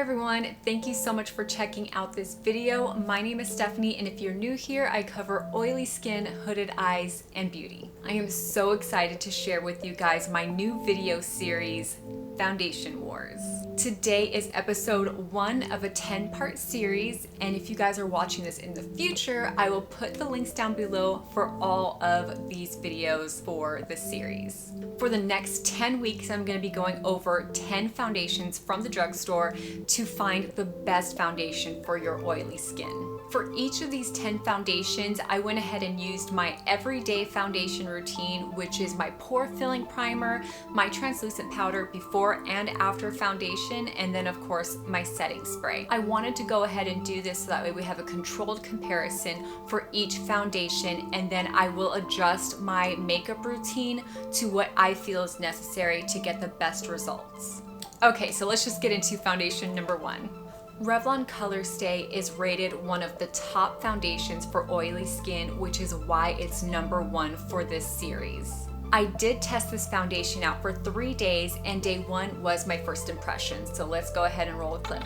everyone, thank you so much for checking out this video. My name is Stephanie, and if you're new here, I cover oily skin, hooded eyes, and beauty. I am so excited to share with you guys my new video series, Foundation Wars. Today is episode 1 of a 10-part series, and if you guys are watching this in the future, I will put the links down below for all of these videos for the series. For the next 10 weeks, I'm going to be going over 10 foundations from the drugstore to find the best foundation for your oily skin. For each of these 10 foundations, I went ahead and used my everyday foundation routine, which is my pore filling primer, my translucent powder before and after foundation, and then of course my setting spray. I wanted to go ahead and do this so that way we have a controlled comparison for each foundation, and then I will adjust my makeup routine to what I feel is necessary to get the best results. Okay, so let's just get into foundation number 1. Revlon Color Stay is rated one of the top foundations for oily skin, which is why it's number 1 for this series. I did test this foundation out for 3 days, and day 1 was my first impression. So let's go ahead and roll a clip.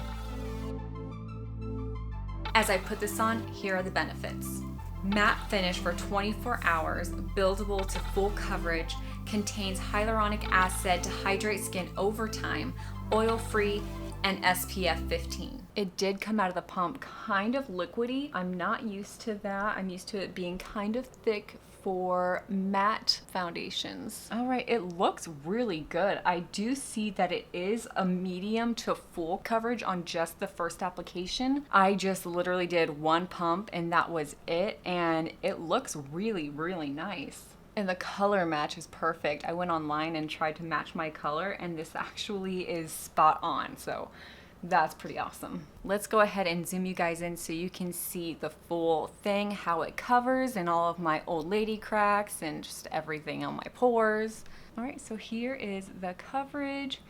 As I put this on, here are the benefits. Matte finish for 24 hours, buildable to full coverage, contains hyaluronic acid to hydrate skin over time, oil-free, and SPF 15. It did come out of the pump kind of liquidy. I'm not used to that. I'm used to it being kind of thick for matte foundations. All right, it looks really good. I do see that it is a medium to full coverage on just the first application. I just literally did 1 pump and that was it, and it looks really, really nice. And the color match is perfect. I went online and tried to match my color, and this actually is spot on. So that's pretty awesome. Let's go ahead and zoom you guys in so you can see the full thing, how it covers, and all of my old lady cracks and just everything on my pores. All right, so here is the coverage.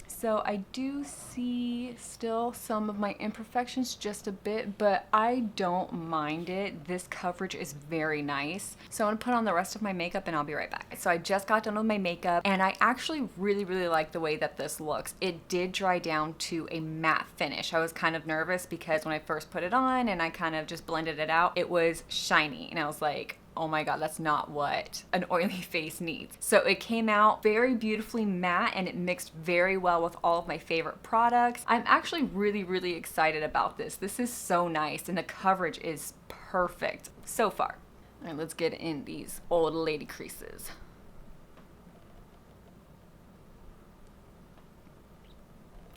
So I do see still some of my imperfections just a bit, but I don't mind it. This coverage is very nice. So I'm gonna put on the rest of my makeup and I'll be right back. So I just got done with my makeup, and I actually really like the way that this looks. It did dry down to a matte finish. I was kind of nervous because when I first put it on and I kind of just blended it out, it was shiny, and I was like, oh my god, that's not what an oily face needs. So it came out very beautifully matte, and it mixed very well with all of my favorite products. I'm actually really excited about this. This is so nice, and the coverage is perfect so far. All right, let's get in these old lady creases.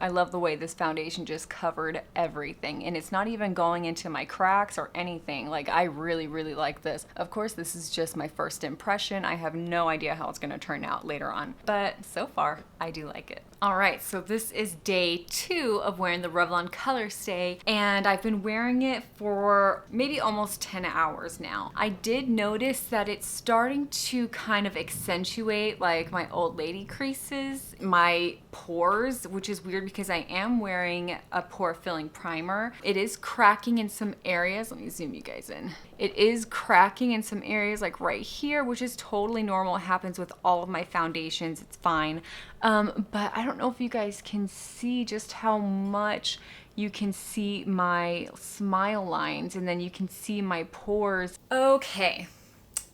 I love the way this foundation just covered everything, and it's not even going into my cracks or anything. Like, I really like this. Of course, this is just my first impression. I have no idea how it's gonna turn out later on, but so far, I do like it. All right, so this is day 2 of wearing the Revlon Color Stay, and I've been wearing it for maybe almost 10 hours now. I did notice that it's starting to kind of accentuate like my old lady creases, my pores, which is weird because I am wearing a pore filling primer. It is cracking in some areas. Let me zoom you guys in. It is cracking in some areas like right here, which is totally normal. It happens with all of my foundations. It's fine. But I don't know if you guys can see just how much you can see my smile lines, and then you can see my pores. Okay.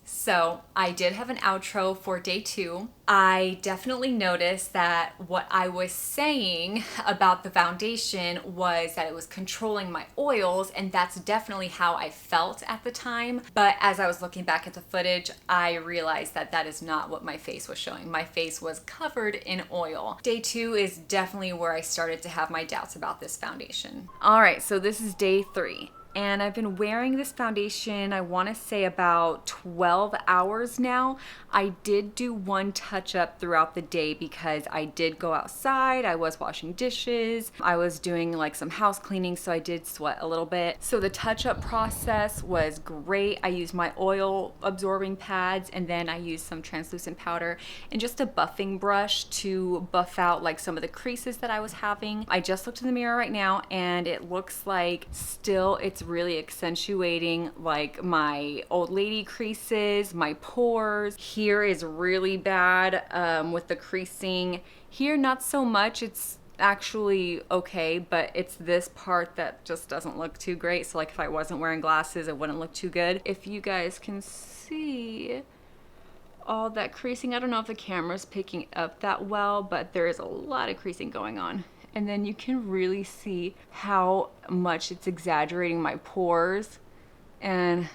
So I did have an outro for day 2. I definitely noticed that what I was saying about the foundation was that it was controlling my oils, and that's definitely how I felt at the time. But as I was looking back at the footage, I realized that that is not what my face was showing. My face was covered in oil. Day 2 is definitely where I started to have my doubts about this foundation. All right, so this is day 3. And I've been wearing this foundation, I want to say about 12 hours now. I did do 1 touch up throughout the day because I did go outside, I was washing dishes, I was doing like some house cleaning, so I did sweat a little bit. So the touch up process was great. I used my oil absorbing pads, and then I used some translucent powder and just a buffing brush to buff out like some of the creases that I was having. I just looked in the mirror right now, and it looks like still it's really accentuating like my old lady creases, my pores. Here is really bad with the creasing. Here, not so much. It's actually okay, but it's this part that just doesn't look too great. So like if I wasn't wearing glasses, it wouldn't look too good. If you guys can see all that creasing, I don't know if the camera's picking up that well, but there is a lot of creasing going on. And then you can really see how much it's exaggerating my pores and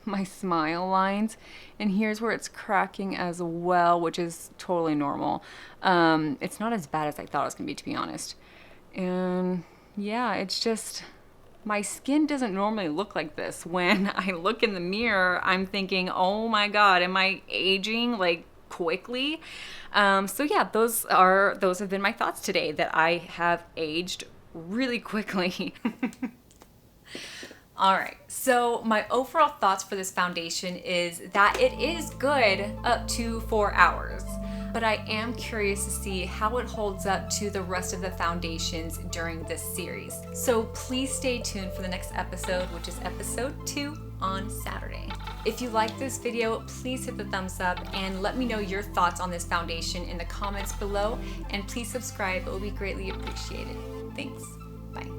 my smile lines. And here's where it's cracking as well, which is totally normal. It's not as bad as I thought it was gonna be, to be honest. And yeah, it's just, my skin doesn't normally look like this. When I look in the mirror, I'm thinking, oh my God, am I aging like quickly? So yeah, those have been my thoughts today, that I have aged really quickly. All right, so my overall thoughts for this foundation is that it is good up to 4 hours, but I am curious to see how it holds up to the rest of the foundations during this series. So please stay tuned for the next episode, which is episode 2 on Saturday. If you like this video, please hit the thumbs up and let me know your thoughts on this foundation in the comments below, and please subscribe, it will be greatly appreciated. Thanks, bye.